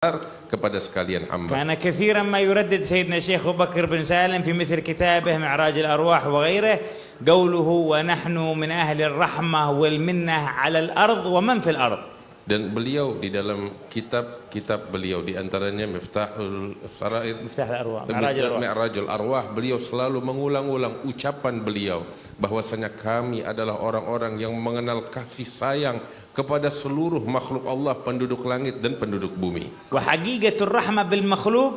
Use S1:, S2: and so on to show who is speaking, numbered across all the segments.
S1: kepada sekalian hamba.
S2: كان كثيرا ما يردد سيدنا الشيخ أبو بكر بن سالم في مثل كتابه معراج الأرواح وغيره قوله ونحن من أهل الرحمة والمنة على الأرض ومن في الأرض.
S1: Dan beliau di dalam kitab beliau di antaranya Miftahul Sarair, Mi'rajul Arwah, beliau selalu mengulang-ulang ucapan beliau bahwasanya kami adalah orang-orang yang mengenal kasih sayang kepada seluruh makhluk Allah, penduduk langit dan penduduk bumi.
S2: وحقيقة الرحمة بالمخلوق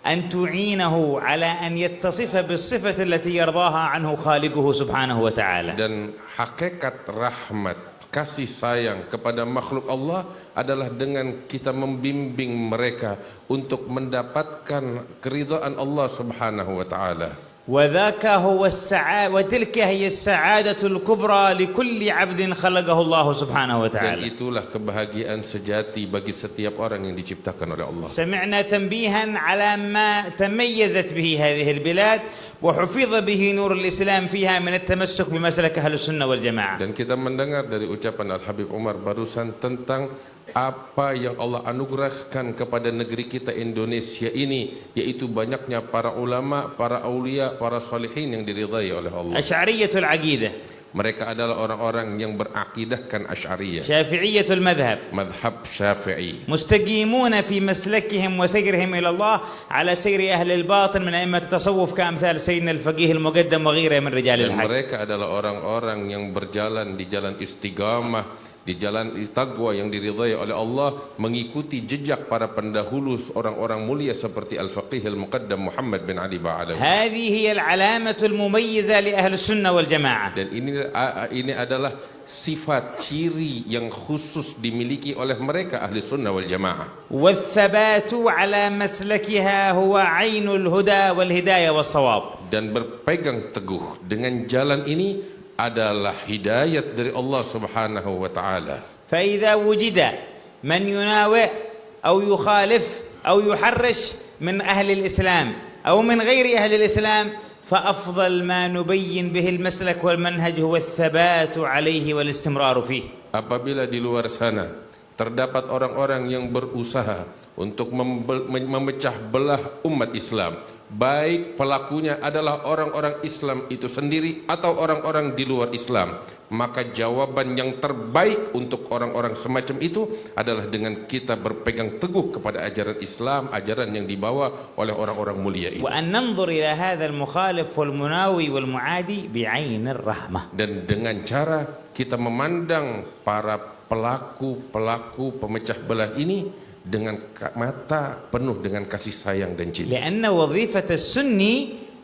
S2: أن تعينه على أن يتصف بالصفة التي يرضاها عنه خالقه سبحانه وتعالى.
S1: Dan hakikat rahmat, kasih sayang kepada makhluk Allah adalah dengan kita membimbing mereka untuk mendapatkan keridhaan Allah Subhanahu wa taala.
S2: وذاك هو السعادة وتلك هي السعادة الكبرى لكل عبد خلقه الله سبحانه وتعالى.
S1: Dan itulah kebahagiaan sejati bagi setiap orang yang diciptakan oleh Allah.
S2: سمعنا تنبيها على ما تميزت به هذه البلاد وحفظ به نور الإسلام فيها من التمسك بمسلك أهل السنة والجماعة.
S1: Dan kita mendengar dari ucapan Al-Habib Umar barusan tentang apa yang Allah anugerahkan kepada negeri kita Indonesia ini, yaitu banyaknya para ulama, para aulia, para salihin yang diridhai oleh Allah.
S2: أشعرية العقيدة.
S1: Mereka adalah orang-orang yang berakidahkan Asy'ariyah.
S2: شافعية المذهب.
S1: Madhab Syafi'i.
S2: مستقيمون في مسلكهم وسيرهم إلى الله على سير أهل الباطن من أئمة التصوف كأمثال سيدنا الفقيه المقدم وغيره من رجال
S1: Dan
S2: الحق.
S1: mereka adalah orang-orang yang berjalan di jalan istiqamah, di jalan taqwa yang diridhai oleh Allah, mengikuti jejak para pendahulu orang-orang mulia seperti Al-Faqih Al-Muqaddam Muhammad bin Ali Ba'alawi.
S2: هذه هي العلامة المميزة لأهل السنة والجماعة.
S1: Dan ini adalah sifat ciri yang khusus dimiliki oleh mereka ahli sunnah wal jamaah.
S2: والثبات على مسلكها هو عين الهدى والهداية والصواب.
S1: Dan berpegang teguh dengan jalan ini adalah hidayat dari Allah Subhanahu wa taala.
S2: فإذا وجد من يناوئ أو يخالف أو يحرش من أهل الإسلام أو من غير أهل الإسلام فأفضل ما نبين به المسلك والمنهج هو الثبات عليه والاستمرار فيه.
S1: Apabila di luar sana terdapat orang-orang yang berusaha untuk memecah belah umat Islam, baik pelakunya adalah orang-orang Islam itu sendiri atau orang-orang di luar Islam, maka jawaban yang terbaik untuk orang-orang semacam itu adalah dengan kita berpegang teguh kepada ajaran Islam, ajaran yang dibawa oleh orang-orang mulia itu.
S2: وأن ننظر إلى هذا المخالف والمناوي والمعادي بعين الرحمة.
S1: Dan dengan cara kita memandang para pelaku pemecah belah ini dengan mata penuh dengan kasih sayang dan cinta.
S2: لأن وظيفة السني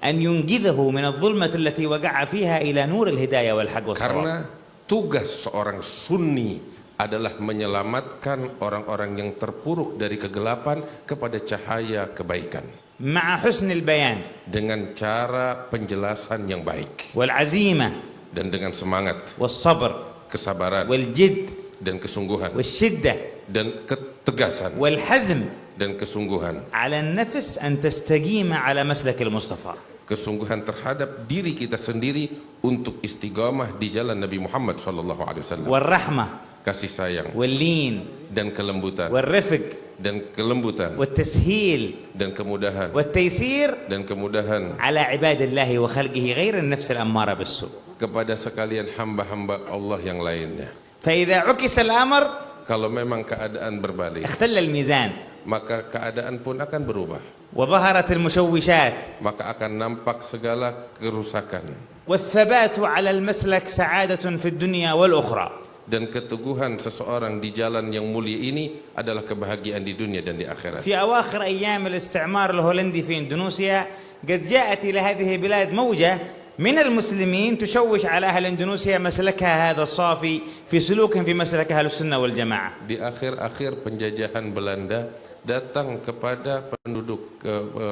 S2: أن ينقذه من الظلمة التي وقع فيها إلى نور الهداية والحق والصواب.
S1: Karena tugas seorang sunni adalah menyelamatkan orang-orang yang terpuruk dari kegelapan kepada cahaya kebaikan.
S2: مع حسن البيان.
S1: Dengan cara penjelasan yang baik.
S2: والعزيمة.
S1: Dan dengan semangat.
S2: والصبر.
S1: Kesabaran.
S2: والجد.
S1: Dan kesungguhan.
S2: والشدة.
S1: Dan ketegasan.
S2: والحزم.
S1: Dan kesungguhan.
S2: على النفس أن تستقيم على مسلك المصطفى.
S1: Kesungguhan terhadap diri kita sendiri untuk istiqamah di jalan Nabi Muhammad SAW.
S2: والرحمة.
S1: Kasih sayang.
S2: واللين.
S1: Dan kelembutan.
S2: والرفق.
S1: Dan kelembutan.
S2: والتسهيل.
S1: Dan kemudahan.
S2: والتيسير.
S1: Dan kemudahan.
S2: على عباد الله وخلقه غير النفس الأمارة بالسوء.
S1: Kepada sekalian hamba-hamba Allah yang lainnya.
S2: فإذا عكس الأمر
S1: Kalau memang keadaan berbalik,
S2: اختل الميزان.
S1: maka keadaan pun akan berubah.
S2: وظهرت المشوشات.
S1: Maka akan nampak segala kerusakan.
S2: والثبات على المسلك سعادة في الدنيا والأخرى.
S1: Dan keteguhan seseorang di jalan yang mulia ini adalah kebahagiaan di dunia dan di akhirat.
S2: في أواخر أيام الاستعمار الهولندي في إندونيسيا قد جاءت إلى هذه البلاد موجة من المسلمين تشوش على أهل إندونيسيا مسلكها هذا الصافي في سلوكهم في مسلك أهل السنة والجماعة.
S1: Di akhir-akhir penjajahan Belanda datang kepada penduduk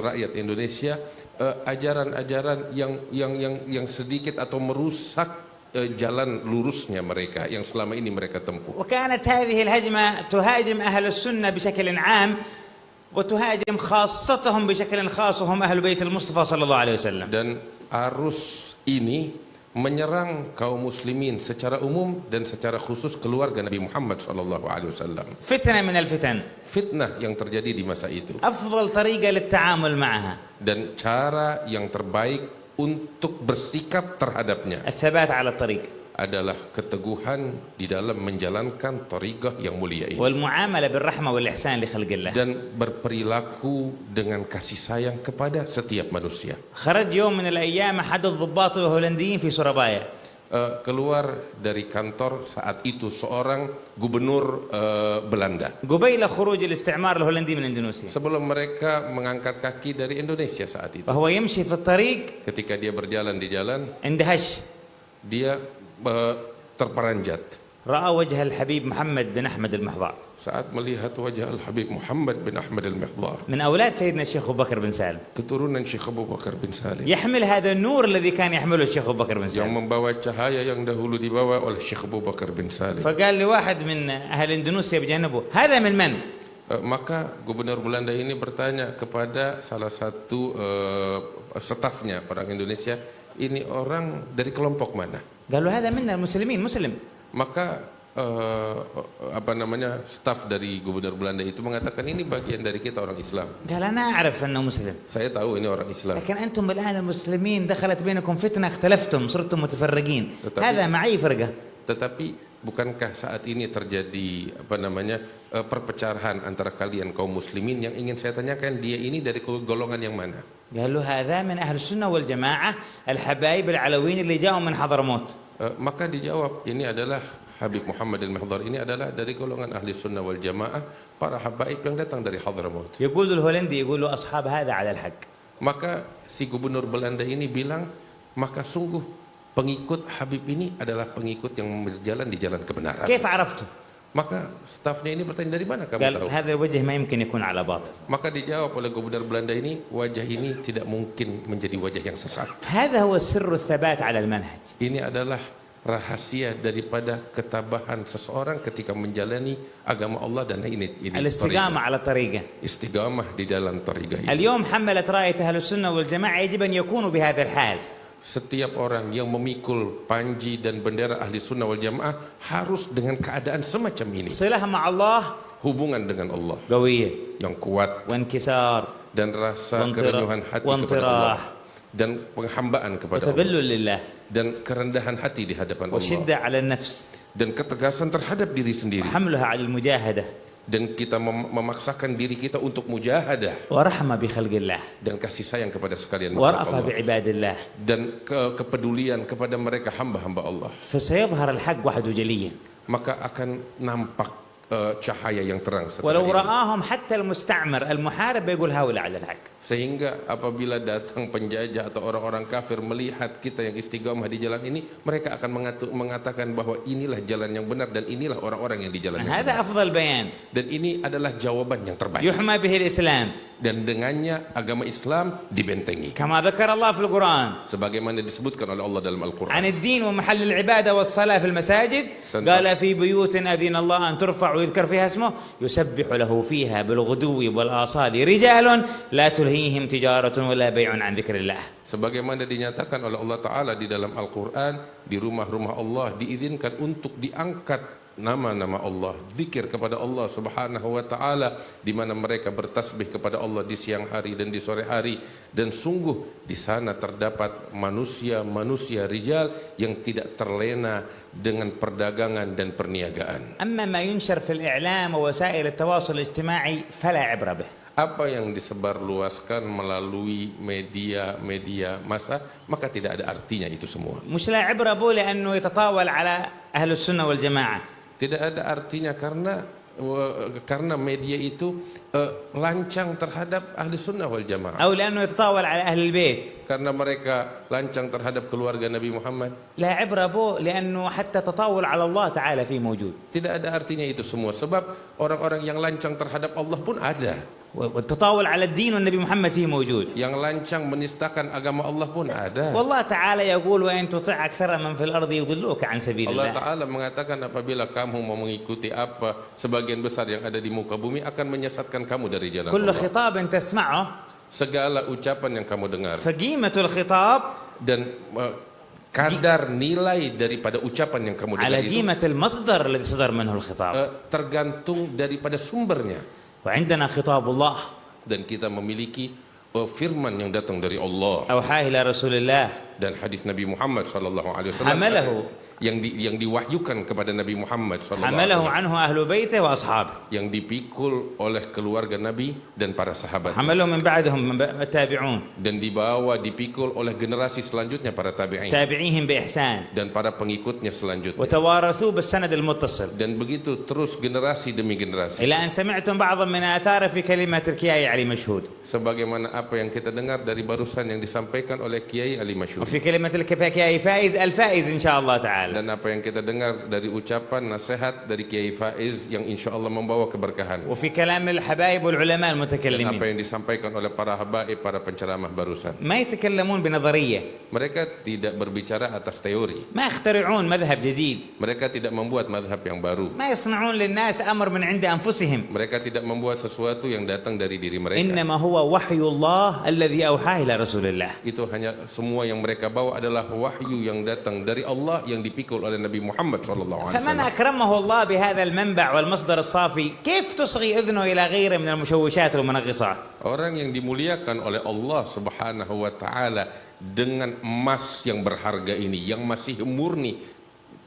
S1: rakyat Indonesia ajaran-ajaran yang sedikit atau merusak jalan lurusnya mereka yang selama ini mereka tempuh.
S2: وكانت هذه الهجمة تهاجم أهل السنة بشكل عام وتهاجم خاصتهم بشكل خاص وهم أهل بيت المصطفى صلى الله عليه وسلم.
S1: Dan arus ini menyerang kaum muslimin secara umum dan secara khusus keluarga Nabi Muhammad SAW.
S2: فتنة من الفتن.
S1: Fitnah yang terjadi di masa itu
S2: أفضل طريقة للتعامل معها
S1: dan cara yang terbaik untuk bersikap terhadapnya
S2: الثبات على الطريق
S1: adalah keteguhan di dalam menjalankan thariqah yang mulia ini
S2: والمعاملة بالرحمة والإحسان لخلق الله.
S1: dan berperilaku dengan kasih sayang kepada setiap manusia.
S2: خرج يوم من الأيام أحد الضباط الهولنديين في سورابايا.
S1: Keluar dari kantor saat itu seorang gubernur Belanda
S2: قبيل خروج الاستعمار الهولندي من إندونيسيا.
S1: sebelum mereka mengangkat kaki dari Indonesia saat itu.
S2: وهو يمشي في الطريق
S1: Ketika dia berjalan di jalan,
S2: اندهش.
S1: dia terperanjat
S2: رأى وجه الحبيب محمد بن أحمد المحضار
S1: saat melihat wajah Al-Habib Muhammad bin Ahmad Al-Mihdhar,
S2: من أولاد سيدنا الشيخ أبو بكر بن سالم،
S1: keturunan Syekh Abu Bakar bin Salim,
S2: يحمل هذا النور الذي كان يحمله الشيخ أبو بكر بن
S1: yang
S2: سالم.
S1: membawa cahaya yang dahulu dibawa oleh Syekh Abu Bakar bin Salim.
S2: فقال لواحد من أهل إندونيسيا بجانبه هذا من من؟
S1: Maka gubernur Belanda ini bertanya kepada salah satu stafnya orang Indonesia, ini orang dari kelompok mana?
S2: قالوا هذا منا المسلمين مسلم.
S1: Maka staf dari gubernur Belanda itu mengatakan ini bagian dari kita orang Islam.
S2: قال أنا أعرف أنه مسلم
S1: Saya tahu ini orang Islam.
S2: لكن أنتم الآن المسلمين دخلت بينكم فتنة اختلفتم صرتم متفرقين هذا معي فرقة.
S1: Tetapi bukankah saat ini terjadi perpecahan antara kalian kaum muslimin? Yang ingin saya tanyakan, dia ini dari golongan yang mana?
S2: قالوا هذا من أهل السنة والجماعة الحبايب العلويين اللي جاءوا من حضرموت.
S1: Maka dijawab, ini adalah Habib Muhammad Al-Mihdhar, ini adalah dari golongan ahli sunnah wal jamaah, para habaib yang datang dari Hadramaut.
S2: يقول الهولندي يقول له أصحاب هذا على الحق.
S1: Maka si gubernur Belanda ini bilang, maka sungguh pengikut Habib ini adalah pengikut yang berjalan di jalan kebenaran.
S2: كيف عرفته؟
S1: Maka stafnya ini bertanya, dari mana kamu
S2: قال
S1: tahu?
S2: هذا الوجه ما يمكن يكون على باطل.
S1: Maka dijawab oleh gubernur Belanda ini, wajah ini tidak mungkin menjadi wajah yang sesat.
S2: هذا هو سر الثبات على المنهج.
S1: Ini adalah rahasia daripada ketabahan seseorang ketika menjalani agama Allah, dan ini
S2: الاستقامة على الطريقة.
S1: istiqamah di dalam thariqah ini.
S2: اليوم حملت راية أهل السنة والجماعة يجب أن يكونوا بهذا الحال.
S1: Setiap orang yang memikul panji dan bendera ahli sunnah wal jamaah harus dengan keadaan semacam ini.
S2: صلة مع الله
S1: Hubungan dengan Allah
S2: قوية
S1: yang kuat
S2: وانكسار
S1: dan rasa kerenyuhan hati kepada Allah dan penghambaan kepada Allah
S2: وتذلل لله
S1: dan kerendahan hati di hadapan Allah
S2: وشدة على النفس
S1: dan ketegasan terhadap diri sendiri,
S2: وحملها على المجاهدة
S1: dan kita memaksakan diri kita untuk mujahadah
S2: ورحمة بخلق الله
S1: dan kasih sayang kepada sekalian makhluk
S2: ورأفة
S1: Allah
S2: بعباد الله
S1: dan kepedulian kepada mereka hamba-hamba Allah,
S2: فسيظهر الحق وحده جليا.
S1: maka akan nampak cahaya yang terang setelah
S2: ولو
S1: ini.
S2: رآهم حتى المستعمر المحارب يقول هؤلاء على الحق.
S1: Sehingga apabila datang penjajah atau orang-orang kafir melihat kita yang istiqamah di jalan ini, mereka akan mengatakan bahwa inilah jalan yang benar dan inilah orang-orang yang di jalan yang
S2: هذا
S1: benar.
S2: أفضل بيان
S1: Dan ini adalah jawaban yang terbaik.
S2: يحمى به الإسلام
S1: Dan dengannya agama Islam dibentengi.
S2: كما ذكر الله في القرآن
S1: Sebagaimana disebutkan oleh Allah dalam Al-Quran.
S2: عن الدين ومحل العبادة والصلاة في المساجد قال في بيوت أذن الله أن ترفع ويذكر فيها اسمه يسبح له فيها بالغدو والآصال رجال لا تلهيهم تجارة ولا بيع عن ذكر الله.
S1: Sebagaimana dinyatakan oleh Allah Ta'ala di dalam Al-Quran, di rumah-rumah Allah diizinkan untuk diangkat nama-nama Allah, zikir kepada Allah Subhanahu wa Ta'ala, di mana mereka bertasbih kepada Allah di siang hari dan di sore hari, dan sungguh di sana terdapat manusia-manusia rijal yang tidak terlena dengan perdagangan dan perniagaan.
S2: أما ما ينشر في الإعلام ووسائل التواصل الاجتماعي فلا عبرة به.
S1: Apa yang disebarluaskan melalui media massa, maka tidak ada artinya itu semua.
S2: مش لا عبرة به لأنه يتطاول على أهل السنة والجماعة.
S1: Tidak ada artinya karena media itu lancang terhadap ahli sunnah wal jamaah.
S2: أو لأنه يتطاول على أهل البيت.
S1: Karena mereka lancang terhadap keluarga Nabi Muhammad.
S2: لا عبرة به لأنه حتى تطاول على الله تعالى فيه موجود.
S1: Tidak ada artinya itu semua, sebab orang-orang yang lancang terhadap Allah pun ada.
S2: والتطاول على الدين والنبي محمد فيه موجود.
S1: Yang lancang menistakan agama Allah pun ada.
S2: والله تعالى يقول وإن تطع أكثر من في الأرض يضلوك عن سبيل
S1: Allah
S2: الله.
S1: Ta'ala mengatakan, apabila kamu mau mengikuti apa, sebagian besar yang ada di muka bumi akan menyesatkan kamu dari jalan
S2: كل
S1: Allah.
S2: خطاب تسمعه
S1: Segala ucapan yang kamu dengar
S2: فقيمة الخطاب
S1: dan kadar nilai daripada ucapan yang kamu
S2: على
S1: dengar itu
S2: قيمة المصدر الذي صدر منه الخطاب.
S1: tergantung daripada sumbernya.
S2: وعندنا خطاب الله
S1: Dan kita memiliki firman yang datang dari Allah
S2: أوحاه إلى رسول الله
S1: dan hadis Nabi Muhammad sallallahu alaihi
S2: حمله
S1: yang diwahyukan kepada Nabi Muhammad sallallahu alaihi
S2: حمله
S1: wasallam,
S2: عنه أهل بيته وأصحابه
S1: yang dipikul oleh keluarga Nabi dan para sahabat,
S2: حمله من بعدهم من التابعون
S1: dan dipikul oleh generasi selanjutnya para tabi'in
S2: تابعيهم بإحسان
S1: dan para pengikutnya selanjutnya,
S2: وتوارثوا بالسند المتصل
S1: dan begitu terus generasi demi generasi,
S2: إلى أن سمعتم بعضا من آثاره في كلمة الكياي علي مشهود
S1: sebagaimana apa yang kita dengar dari barusan yang disampaikan oleh Kiai Ali Masyhur,
S2: وفي كلمة الكياي فائز الفائز إن شاء الله تعالى.
S1: dan apa yang kita dengar dari ucapan nasihat dari Kiai Faiz yang insya Allah membawa keberkahan,
S2: وفي كلام الحبايب والعلماء
S1: dan apa
S2: المتكلمين
S1: yang disampaikan oleh para habaib, para penceramah barusan.
S2: ما يتكلمون بنظرية،
S1: Mereka tidak berbicara atas teori,
S2: ما يخترعون مذهب جديد،
S1: mereka tidak membuat madhab yang baru,
S2: ما يصنعون للناس أمر من عند أنفسهم،
S1: mereka tidak membuat sesuatu yang datang dari diri mereka.
S2: إنما هو وحي الله الذي أوحاه إلى رسول الله.
S1: Itu hanya semua yang mereka bawa adalah wahyu yang datang dari Allah yang dipikul oleh Nabi Muhammad sallallahu alaihi
S2: فمن
S1: wasallam.
S2: أكرمه الله بهذا المنبع والمصدر الصافي كيف تصغي أذنه إلى غيره من المشوشات والمنغصات؟
S1: Orang yang dimuliakan oleh Allah Subhanahu wa taala dengan emas yang berharga ini, yang masih murni,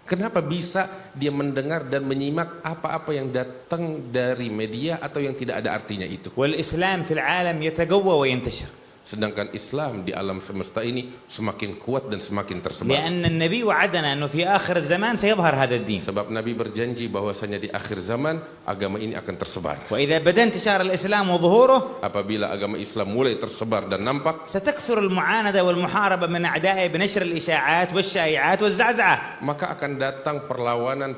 S1: kenapa bisa dia mendengar dan menyimak apa-apa yang datang dari media atau yang tidak ada artinya itu?
S2: والإسلام في العالم يتقوى وينتشر
S1: Sedangkan Islam di alam semesta ini semakin kuat dan semakin tersebar.
S2: لأن النبي وعدنا أنه في آخر الزمان سيظهر هذا الدين.
S1: Sebab Nabi berjanji bahwasanya di akhir zaman agama ini akan tersebar.
S2: وإذا بدأ انتشار الإسلام وظهوره
S1: Apabila agama Islam mulai tersebar dan nampak,
S2: ستكثر المعاندة والمحاربة من أعدائه بنشر الإشاعات والشائعات والزعزعة.
S1: maka akan datang perlawanan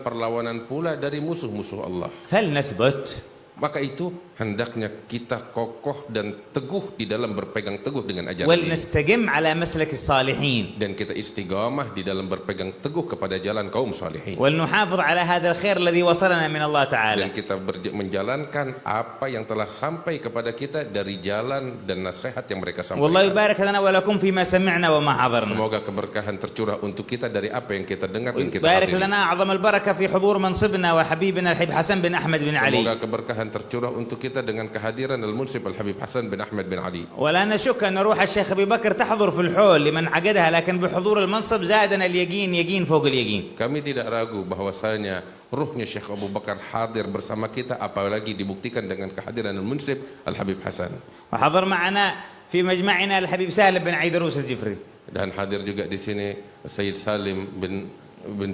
S1: pula dari musuh-musuh Allah.
S2: فلنثبت.
S1: Maka itu hendaknya kita kokoh dan teguh di dalam berpegang teguh dengan ajaran ini.
S2: ولنستقم على مسلك الصالحين.
S1: Dan kita istiqamah di dalam berpegang teguh kepada jalan kaum salihin.
S2: ولنحافظ على هذا الخير الذي وصلنا من الله تعالى.
S1: Dan kita menjalankan apa yang telah sampai kepada kita dari jalan dan nasihat yang mereka
S2: والله
S1: sampaikan.
S2: يبارك لنا ولكم فيما سمعنا وما حضرنا.
S1: Semoga keberkahan tercurah untuk kita dari apa yang kita dengar dan kita
S2: ويبارك
S1: hadiri.
S2: لنا أعظم البركة في حضور منصبنا وحبيبنا الحبيب حسن بن أحمد بن علي.
S1: Semoga keberkahan tercurah untuk kita dengan kehadiran Al-Munsib Al-Habib Hasan bin Ahmad bin Ali.
S2: ولا نشك أن روح الشيخ أبي بكر تحضر في الحول لمن عقدها، لكن بحضور المنصب زادنا اليقين يقين فوق اليقين.
S1: Kami tidak ragu bahwasanya ruhnya Syekh Abu Bakar hadir bersama kita, apalagi dibuktikan dengan kehadiran Al-Munsib Al-Habib Hasan.
S2: وحضر معنا في مجمعنا الحبيب سالم بن عيدروس الجفري.
S1: Dan hadir juga di sini Sayyid Salim bin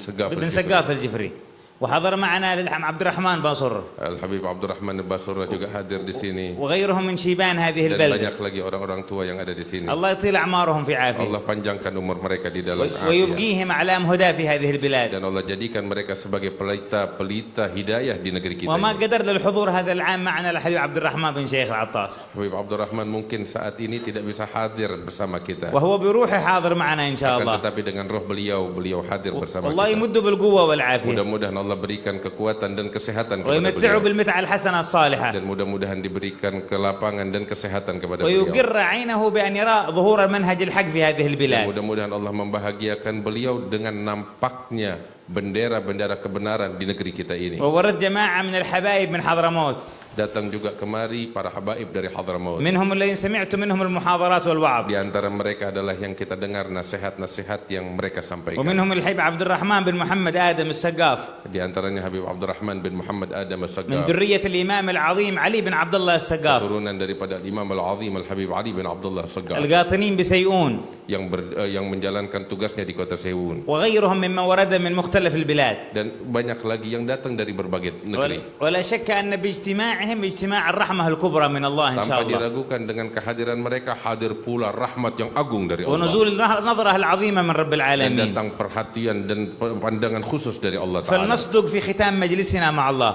S1: Segaf
S2: بن سقاف الجفري. وحضر معنا للحم عبد الرحمن باصر.
S1: Al-Habib Abdurrahman Basura juga hadir di sini.
S2: وغيرهم من شيبان هذه
S1: Dan
S2: البلدة.
S1: banyak lagi orang-orang tua yang ada di sini.
S2: الله يطيل أعمارهم في عافية.
S1: Allah panjangkan umur mereka di dalam afiat.
S2: ويبقيهم أعلام هدى في هذه البلاد.
S1: Dan Allah jadikan mereka sebagai pelita hidayah di negeri kita
S2: وما
S1: ini.
S2: قدر للحضور هذا العام معنا الحبيب عبد الرحمن بن شيخ العطاس.
S1: Habib Abdurrahman mungkin saat ini tidak bisa hadir bersama kita.
S2: وهو بروحه حاضر معنا إن شاء
S1: Akan
S2: الله.
S1: tetapi dengan roh beliau hadir bersama
S2: والله
S1: kita.
S2: يمده بالقوة والعافية.
S1: Mudah-mudahan Allah berikan kekuatan dan kesehatan kepada
S2: ويمتعه
S1: beliau.
S2: بالمتعة الحسنة الصالحة.
S1: Dan mudah-mudahan diberikan kelapangan dan kesehatan kepada beliau.
S2: ويقر عينه بأن يرى ظهور المنهج الحق في هذه
S1: Dan
S2: البلاد.
S1: mudah-mudahan Allah membahagiakan beliau dengan nampaknya bendera-bendera kebenaran di negeri kita ini.
S2: وورد جماعة من الحبايب من حضرموت.
S1: Datang juga kemari para habaib dari Hadramaut.
S2: منهم الذين سمعت منهم المحاضرات والوعظ.
S1: Di antara mereka adalah yang kita dengar nasihat-nasihat yang mereka sampaikan.
S2: ومنهم الحبيب عبد الرحمن بن محمد آدم السقاف.
S1: Di antaranya Habib Abdurrahman bin Muhammad Adam
S2: من
S1: As-Saggaf,
S2: ذرية الإمام العظيم علي بن عبد الله السقاف.
S1: turunan daripada Imam Al-Azim Al-Habib Ali bin Abdullah As-Saggaf,
S2: القاطنين بسيئون.
S1: yang menjalankan tugasnya di kota Sewun.
S2: وغيرهم ممن ورد من مختلف البلاد.
S1: Dan banyak lagi yang datang dari berbagai negeri.
S2: ولا شك أن باجتماعهم اجتماع الرحمة الكبرى من الله إن شاء
S1: Tanpa
S2: الله.
S1: diragukan dengan kehadiran mereka hadir pula rahmat yang agung dari Allah.
S2: ونزول النظرة العظيمة من رب
S1: Dan
S2: العالمين.
S1: datang perhatian dan pandangan khusus dari Allah Ta'ala.
S2: فلنصدق في ختام مجلسنا مع الله.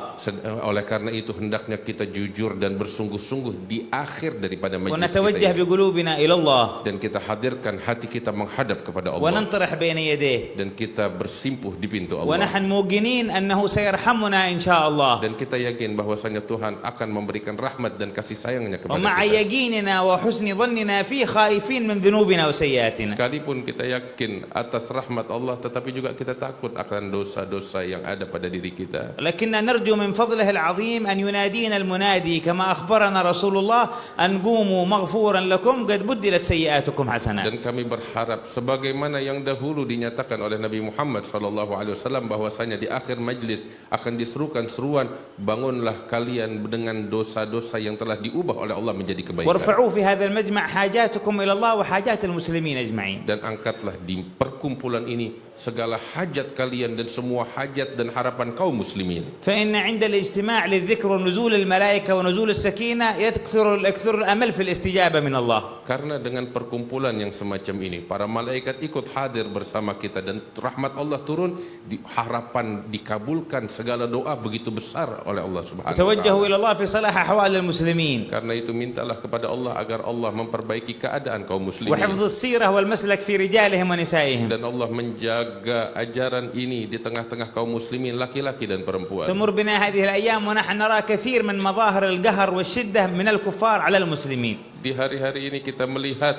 S1: Oleh karena itu hendaknya kita jujur dan bersungguh-sungguh di akhir daripada majlis kita
S2: ونتوجه
S1: ini.
S2: بقلوبنا إلى الله.
S1: Dan kita hadirkan hati kita menghadap kepada Allah.
S2: وننطرح بين يديه.
S1: Dan kita bersimpuh di pintu Allah.
S2: ونحن موقنين أنه سيرحمنا إن شاء الله.
S1: Dan kita yakin bahwasanya Tuhan akan memberikan rahmat dan kasih sayangnya kepada
S2: ومع
S1: kita.
S2: يقيننا وحسن ظننا فيه خائفين من ذنوبنا وسيئاتنا.
S1: Sekalipun kita yakin atas rahmat Allah, tetapi juga kita takut akan dosa-dosa yang ada pada diri kita.
S2: لكننا نرجو من فضله العظيم أن ينادينا المنادي كما أخبرنا رسول الله أن قوموا مغفورا لكم قد بدلت سيئاتكم حسنات.
S1: Dan kami berharap sebagaimana yang dahulu dinyatakan oleh Nabi Muhammad SAW bahwasanya di akhir majlis akan diserukan seruan, bangunlah kalian dengan dosa-dosa yang telah diubah oleh Allah menjadi kebaikan.
S2: وارفعوا في هذا المجمع حاجاتكم إلى الله وحاجات المسلمين أجمعين.
S1: Dan angkatlah di perkumpulan ini segala hajat kalian dan semua hajat dan harapan kaum muslimin.
S2: فإن عند الاجتماع للذكر ونزول الملائكة ونزول السكينة يكثر الأمل في الاستجابة من الله.
S1: Karena dengan perkumpulan yang semacam ini, para malaikat ikut hadir bersama kita dan rahmat Allah turun, harapan dikabulkan segala doa begitu besar oleh Allah Subhanahu wa
S2: توجهوا
S1: taala.
S2: إلى الله في صلاح أحوال المسلمين.
S1: Karena itu mintalah kepada Allah agar Allah memperbaiki keadaan kaum muslimin.
S2: وحفظ السيرة والمسلك في رجالهم ونسائهم.
S1: Dan Allah menjaga ajaran ini di tengah-tengah kaum muslimin laki-laki dan perempuan.
S2: تمر بنا هذه الأيام ونحن نرى كثير من مظاهر القهر والشدة من الكفار على المسلمين.
S1: Di hari-hari ini kita melihat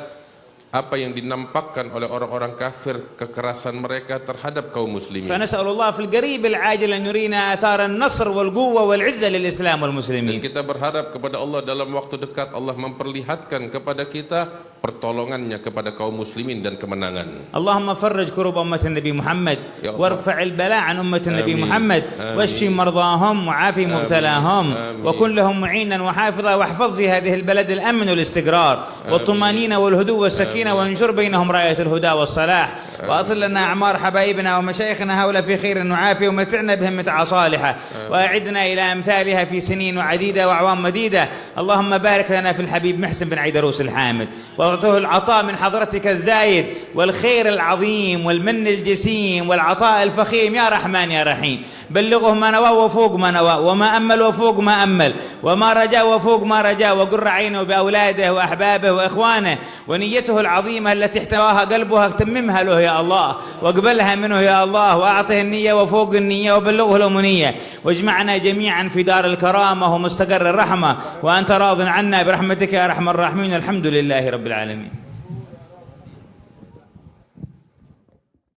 S1: apa yang dinampakkan oleh orang-orang kafir, kekerasan mereka terhadap kaum muslimin.
S2: فنسأل الله في القريب العاجل أن يرينا آثار النصر والقوة والعزة للإسلام
S1: Dan
S2: والمسلمين.
S1: kita berharap kepada Allah dalam waktu dekat Allah memperlihatkan kepada kita pertolongannya kepada kaum muslimin dan kemenangan.
S2: اللهم فرج كروب أمة النبي محمد
S1: يا الله.
S2: وارفع البلاء عن أمة النبي
S1: آمين.
S2: محمد
S1: آمين.
S2: واشف مرضاهم وعافي مبتلاهم
S1: آمين.
S2: وكن لهم معينا وحافظا واحفظ في هذه البلد الأمن والاستقرار والطمأنينة والهدوء والسكينة وانشر بينهم راية الهدى والصلاح وأطل لنا أعمار حبايبنا ومشايخنا هؤلاء في خير وعافية ومتعنا بهم متعة صالحة وأعدنا إلى أمثالها في سنين عديدة وأعوام مديدة. اللهم بارك لنا في الحبيب محسن بن عيدروس الحامد واعطه العطاء من حضرتك الزايد والخير العظيم والمن الجسيم والعطاء الفخيم يا رحمن يا رحيم. بلغه ما نوى وفوق ما نوى وما أمل وفوق ما أمل وما رجا وفوق ما رجا وقر عينه بأولاده وأحبابه وإخوانه ونيته العظيمة التي احتواها قلبها تممها له يا الله واقبلها منه يا الله وأعطه النية وفوق النية وبلغه الأمنية واجمعنا جميعا في دار الكرامة ومستقر الرحمة وأنت راض عنا برحمتك يا أرحم الراحمين. الحمد لله رب العالمين.